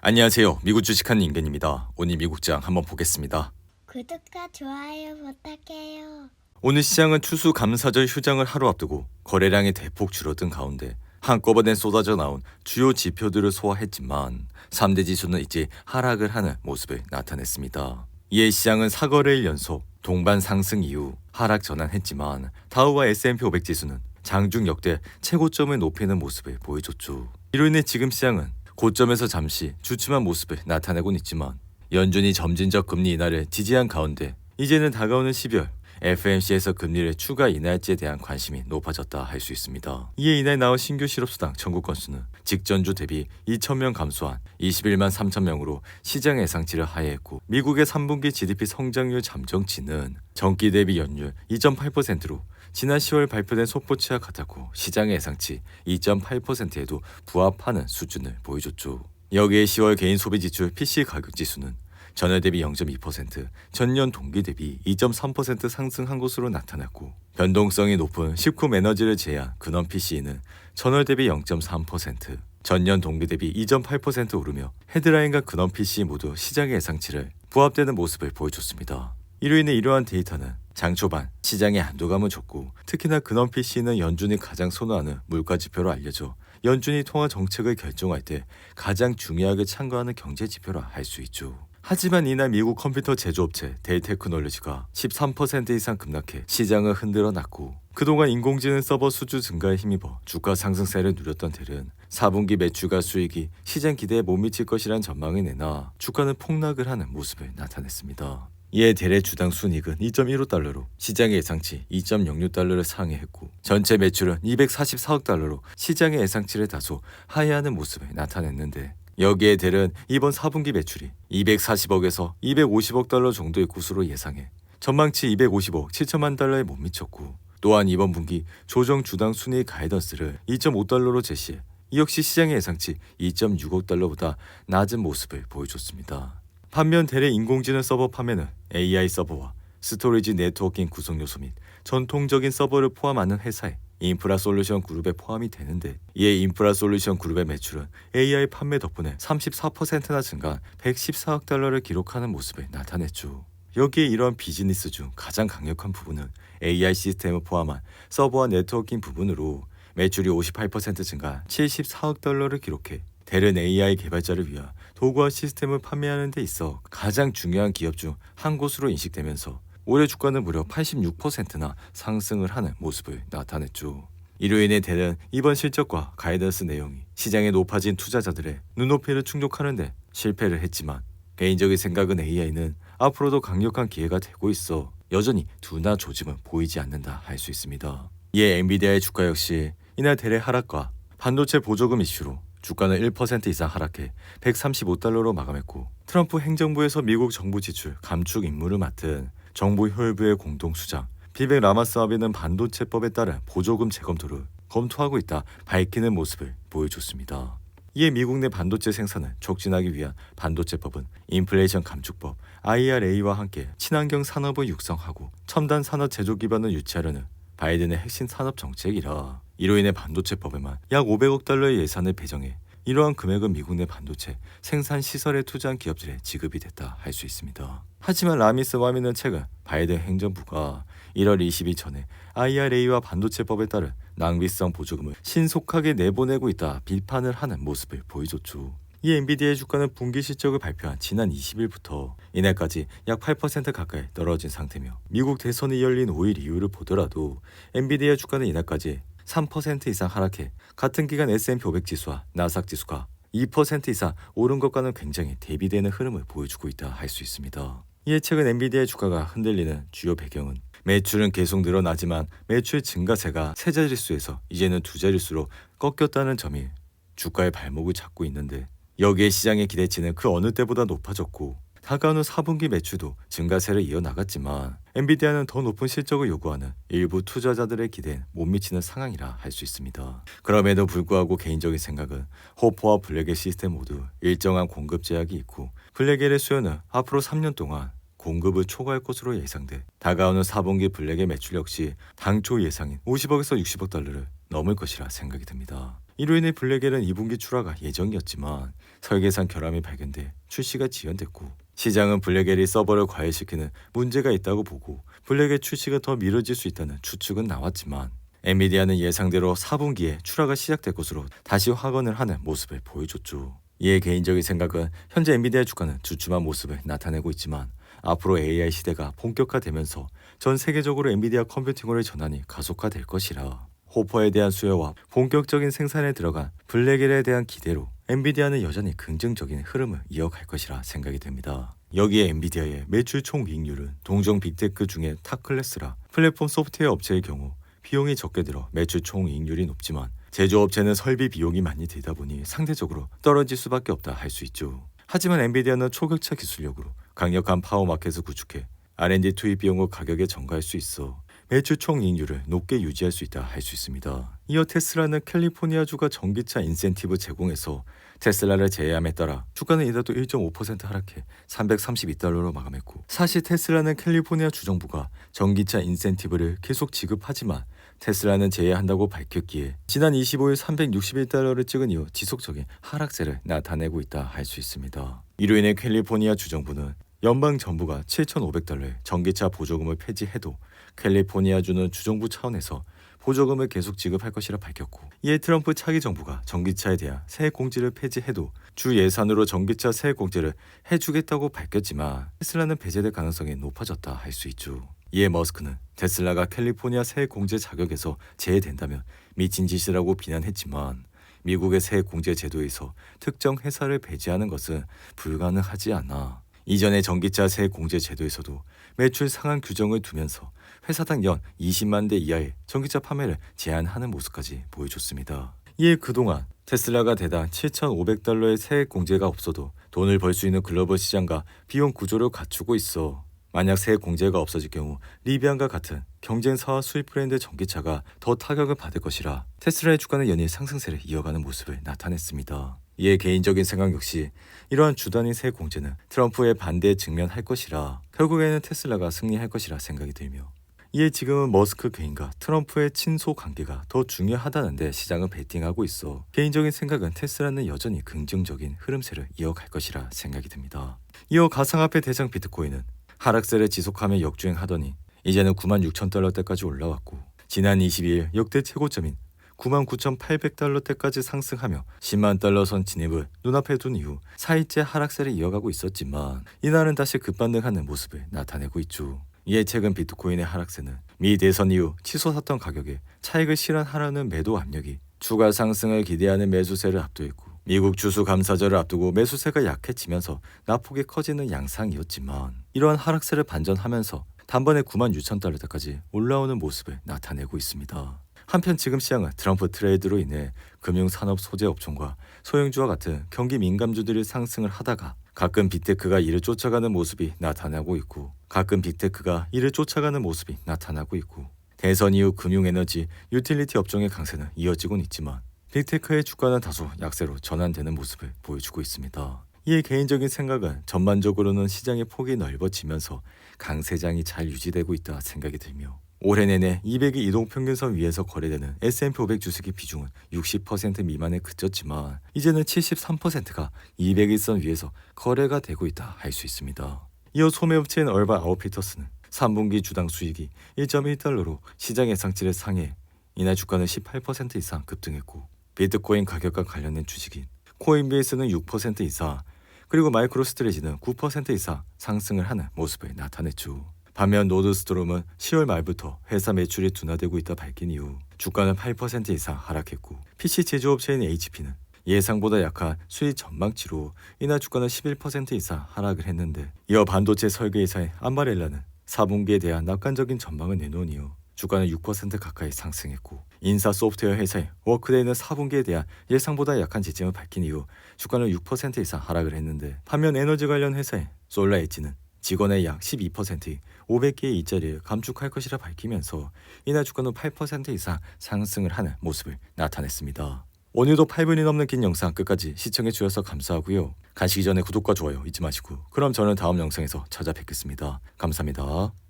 안녕하세요. 미국 주식하는 인간입니다. 오늘 미국장 한번 보겠습니다. 구독과 좋아요 부탁해요. 오늘 시장은 추수감사절 휴장을 하루 앞두고 거래량이 대폭 줄어든 가운데 한꺼번에 쏟아져 나온 주요 지표들을 소화했지만 3대 지수는 이제 하락을 하는 모습을 나타냈습니다. 이에 시장은 4거래일 연속 동반 상승 이후 하락 전환했지만 다우와 S&P 500 지수는 장중 역대 최고점을 높이는 모습을 보여줬죠. 이로 인해 지금 시장은 고점에서 잠시 주춤한 모습을 나타내곤 있지만 연준이 점진적 금리 인하를 지지한 가운데 이제는 다가오는 12월 FOMC에서 금리를 추가 인하할지에 대한 관심이 높아졌다 할 수 있습니다. 이에 이날 나온 신규 실업수당 청구 건수는 직전주 대비 2,000명 감소한 21만 3천 명으로 시장 예상치를 하회했고 미국의 3분기 GDP 성장률 잠정치는 전기 대비 연율 2.8%로 지난 10월 발표된 소포치와 같았고 시장의 예상치 2.8%에도 부합하는 수준을 보여줬죠. 여기에 10월 개인 소비 지출 PC 가격 지수는 전월 대비 0.2%, 전년 동기 대비 2.3% 상승한 것으로 나타났고 변동성이 높은 식품 에너지를 제외한 근원 PC는 전월 대비 0.3%, 전년 동기 대비 2.8% 오르며 헤드라인과 근원 PC 모두 시장의 예상치를 부합되는 모습을 보여줬습니다. 이로 인해 이러한 데이터는 장 초반 시장에 안도감을 줬고 특히나 근원 PC는 연준이 가장 선호하는 물가 지표로 알려져 연준이 통화 정책을 결정할 때 가장 중요하게 참고하는 경제 지표라 할 수 있죠. 하지만 이날 미국 컴퓨터 제조업체 델 테크놀로지가 13% 이상 급락해 시장을 흔들어 놨고 그동안 인공지능 서버 수주 증가에 힘입어 주가 상승세를 누렸던 델은 4분기 매출과 수익이 시장 기대에 못 미칠 것이란 전망을 내놔 주가는 폭락을 하는 모습을 나타냈습니다. 이에 델의 주당 순이익은 2.15달러로 시장의 예상치 2.06달러를 상회했고 전체 매출은 244억 달러로 시장의 예상치를 다소 하회하는 모습을 나타냈는데 여기에 델은 이번 4분기 매출이 240억에서 250억 달러 정도의 것으로 예상해 전망치 250억 7천만 달러에 못 미쳤고 또한 이번 분기 조정 주당 순이익 가이던스를 2.5달러로 제시해 이 역시 시장의 예상치 2.6억 달러보다 낮은 모습을 보여줬습니다. 반면 델의 인공지능 서버 판매는 AI 서버와 스토리지 네트워킹 구성 요소 및 전통적인 서버를 포함하는 회사의 인프라 솔루션 그룹에 포함이 되는데 이에 인프라 솔루션 그룹의 매출은 AI 판매 덕분에 34%나 증가한 114억 달러를 기록하는 모습을 나타냈죠. 여기에 이러한 비즈니스 중 가장 강력한 부분은 AI 시스템을 포함한 서버와 네트워킹 부분으로 매출이 58% 증가한 74억 달러를 기록해 델은 AI 개발자를 위한 도구와 시스템을 판매하는 데 있어 가장 중요한 기업 중 한 곳으로 인식되면서 올해 주가는 무려 86%나 상승을 하는 모습을 나타냈죠. 이로 인해 델은 이번 실적과 가이던스 내용이 시장에 높아진 투자자들의 눈높이를 충족하는데 실패를 했지만 개인적인 생각은 AI는 앞으로도 강력한 기회가 되고 있어 여전히 두나 조짐은 보이지 않는다 할 수 있습니다. 이에 엔비디아의 주가 역시 이날 델의 하락과 반도체 보조금 이슈로 주가는 1% 이상 하락해 135달러로 마감했고 트럼프 행정부에서 미국 정부 지출 감축 임무를 맡은 정부 효율부의 공동수장 비벡 라마스와비는 반도체법에 따른 보조금 재검토를 검토하고 있다 밝히는 모습을 보여줬습니다. 이에 미국 내 반도체 생산을 촉진하기 위한 반도체법은 인플레이션 감축법 IRA와 함께 친환경 산업을 육성하고 첨단 산업 제조 기반을 유치하려는 바이든의 핵심 산업 정책이라 이로 인해 반도체법에만 약 500억 달러의 예산을 배정해 이러한 금액은 미국 내 반도체 생산 시설에 투자한 기업들에 지급이 됐다 할 수 있습니다. 하지만 라미스 와미는 최근 바이든 행정부가 1월 20일 전에 IRA와 반도체법에 따른 낭비성 보조금을 신속하게 내보내고 있다 비판을 하는 모습을 보여줬죠. 이 엔비디아의 주가는 분기 실적을 발표한 지난 20일부터 이날까지 약 8% 가까이 떨어진 상태며 미국 대선이 열린 5일 이후를 보더라도 엔비디아 주가는 이날까지 3% 이상 하락해 같은 기간 S&P 500 지수와 나스닥 지수가 2% 이상 오른 것과는 굉장히 대비되는 흐름을 보여주고 있다 할 수 있습니다. 이에 최근 엔비디아의 주가가 흔들리는 주요 배경은 매출은 계속 늘어나지만 매출 증가세가 세 자릿수에서 이제는 두 자릿수로 꺾였다는 점이 주가의 발목을 잡고 있는데 여기에 시장의 기대치는 그 어느 때보다 높아졌고 다가오는 4분기 매출도 증가세를 이어나갔지만 엔비디아는 더 높은 실적을 요구하는 일부 투자자들의 기대에 못 미치는 상황이라 할 수 있습니다. 그럼에도 불구하고 개인적인 생각은 호퍼와 블랙의 시스템 모두 일정한 공급 제약이 있고 블랙의 수요는 앞으로 3년 동안 공급을 초과할 것으로 예상돼 다가오는 4분기 블랙의 매출 역시 당초 예상인 50억에서 60억 달러를 넘을 것이라 생각이 듭니다. 이로 인해 블랙엘은 2분기 출하가 예정이었지만 설계상 결함이 발견돼 출시가 지연됐고 시장은 블랙엘이 서버를 과열시키는 문제가 있다고 보고 블랙엘 출시가 더 미뤄질 수 있다는 추측은 나왔지만 엔비디아는 예상대로 4분기에 출하가 시작될 것으로 다시 확언을 하는 모습을 보여줬죠. 이에 개인적인 생각은 현재 엔비디아 주가는 주춤한 모습을 나타내고 있지만 앞으로 AI 시대가 본격화되면서 전 세계적으로 엔비디아 컴퓨팅홀의 전환이 가속화될 것이라 호퍼에 대한 수요와 본격적인 생산에 들어간 블랙엘에 대한 기대로 엔비디아는 여전히 긍정적인 흐름을 이어갈 것이라 생각이 됩니다. 여기에 엔비디아의 매출 총이익률은 동종 빅테크 중에 탑 클래스라 플랫폼 소프트웨어 업체의 경우 비용이 적게 들어 매출 총이익률이 높지만 제조업체는 설비 비용이 많이 들다 보니 상대적으로 떨어질 수밖에 없다 할 수 있죠. 하지만 엔비디아는 초격차 기술력으로 강력한 파워 마켓을 구축해 R&D 투입 비용을 가격에 전가할 수 있어 매출 총이익률을 높게 유지할 수 있다 할 수 있습니다. 이어 테슬라는 캘리포니아주가 전기차 인센티브 제공해서 테슬라를 제외함에 따라 주가는 이달도 1.5% 하락해 $332로 마감했고 사실 테슬라는 캘리포니아 주정부가 전기차 인센티브를 계속 지급하지만 테슬라는 제외한다고 밝혔기에 지난 25일 $361를 찍은 이후 지속적인 하락세를 나타내고 있다 할 수 있습니다. 이로 인해 캘리포니아 주정부는 연방 정부가 $7,500의 전기차 보조금을 폐지해도 캘리포니아주는 주정부 차원에서 보조금을 계속 지급할 것이라 밝혔고 이에 트럼프 차기 정부가 전기차에 대한 세액 공제를 폐지해도 주 예산으로 전기차 세액 공제를 해주겠다고 밝혔지만 테슬라는 배제될 가능성이 높아졌다 할 수 있죠. 이에 머스크는 테슬라가 캘리포니아 세액 공제 자격에서 제외된다면 미친 짓이라고 비난했지만 미국의 세액 공제 제도에서 특정 회사를 배제하는 것은 불가능하지 않아 이전의 전기차 세액 공제 제도에서도 매출 상한 규정을 두면서 회사당 연 20만 대 이하의 전기차 판매를 제한하는 모습까지 보여줬습니다. 이에 그동안 테슬라가 대당 $7,500의 세액 공제가 없어도 돈을 벌 수 있는 글로벌 시장과 비용 구조를 갖추고 있어 만약 세액 공제가 없어질 경우 리비안과 같은 경쟁사와 수입 브랜드 전기차가 더 타격을 받을 것이라 테슬라의 주가는 연일 상승세를 이어가는 모습을 나타냈습니다. 이에 개인적인 생각 역시 이러한 주단위 세액 공제는 트럼프의 반대에 직면할 것이라 결국에는 테슬라가 승리할 것이라 생각이 들며 이에 지금은 머스크 개인과 트럼프의 친소 관계가 더 중요하다는데 시장은 베팅하고 있어 개인적인 생각은 테슬라는 여전히 긍정적인 흐름세를 이어갈 것이라 생각이 듭니다. 이어 가상화폐 대장 비트코인은 하락세를 지속하며 역주행하더니 이제는 $96,000대까지 올라왔고 지난 22일 역대 최고점인 $99,800대까지 상승하며 $100,000 선 진입을 눈앞에 둔 이후 4일째 하락세를 이어가고 있었지만 이날은 다시 급반등하는 모습을 나타내고 있죠. 이에 최근 비트코인의 하락세는 미 대선 이후 치솟았던 가격에 차익을 실현하려는 매도 압력이 추가 상승을 기대하는 매수세를 압도했고 미국 추수감사절을 앞두고 매수세가 약해지면서 낙폭이 커지는 양상이었지만 이러한 하락세를 반전하면서 단번에 $96,000대까지 올라오는 모습을 나타내고 있습니다. 한편 지금 시장은 트럼프 트레이드로 인해 금융산업 소재 업종과 소형주와 같은 경기 민감주들이 상승을 하다가 가끔 빅테크가 이를 쫓아가는 모습이 나타나고 있고 대선 이후 금융에너지, 유틸리티 업종의 강세는 이어지곤 있지만 빅테크의 주가는 다소 약세로 전환되는 모습을 보여주고 있습니다. 이에 개인적인 생각은 전반적으로는 시장의 폭이 넓어지면서 강세장이 잘 유지되고 있다 생각이 들며 올해 내내 200일 이동평균선 위에서 거래되는 S&P 500 주식의 비중은 60% 미만에 그쳤지만 이제는 73%가 200일선 위에서 거래가 되고 있다 할 수 있습니다. 이어 소매업체인 얼바 아웃피터스는 3분기 주당 수익이 $1.1로 시장 예상치를 상회해 이날 주가는 18% 이상 급등했고 비트코인 가격과 관련된 주식인 코인베이스는 6% 이상 그리고 마이크로스트레지는 9% 이상 상승을 하는 모습을 나타냈죠. 반면 노드스트롬은 10월 말부터 회사 매출이 둔화되고 있다 밝힌 이후 주가는 8% 이상 하락했고 PC 제조업체인 HP는 예상보다 약한 수익 전망치로 이날 주가는 11% 이상 하락을 했는데 이어 반도체 설계회사인 암바렐라는 4분기에 대한 낙관적인 전망을 내놓은 이후 주가는 6% 가까이 상승했고 인사 소프트웨어 회사인 워크데이는 4분기에 대한 예상보다 약한 지침을 밝힌 이후 주가는 6% 이상 하락을 했는데 반면 에너지 관련 회사인 솔라엣지는 직원의 약 12%의 500개의 일자리를 감축할 것이라 밝히면서 이날 주가는 8% 이상 상승을 하는 모습을 나타냈습니다. 오늘도 8분이 넘는 긴 영상 끝까지 시청해 주셔서 감사하고요. 가시기 전에 구독과 좋아요 잊지 마시고 그럼 저는 다음 영상에서 찾아뵙겠습니다. 감사합니다.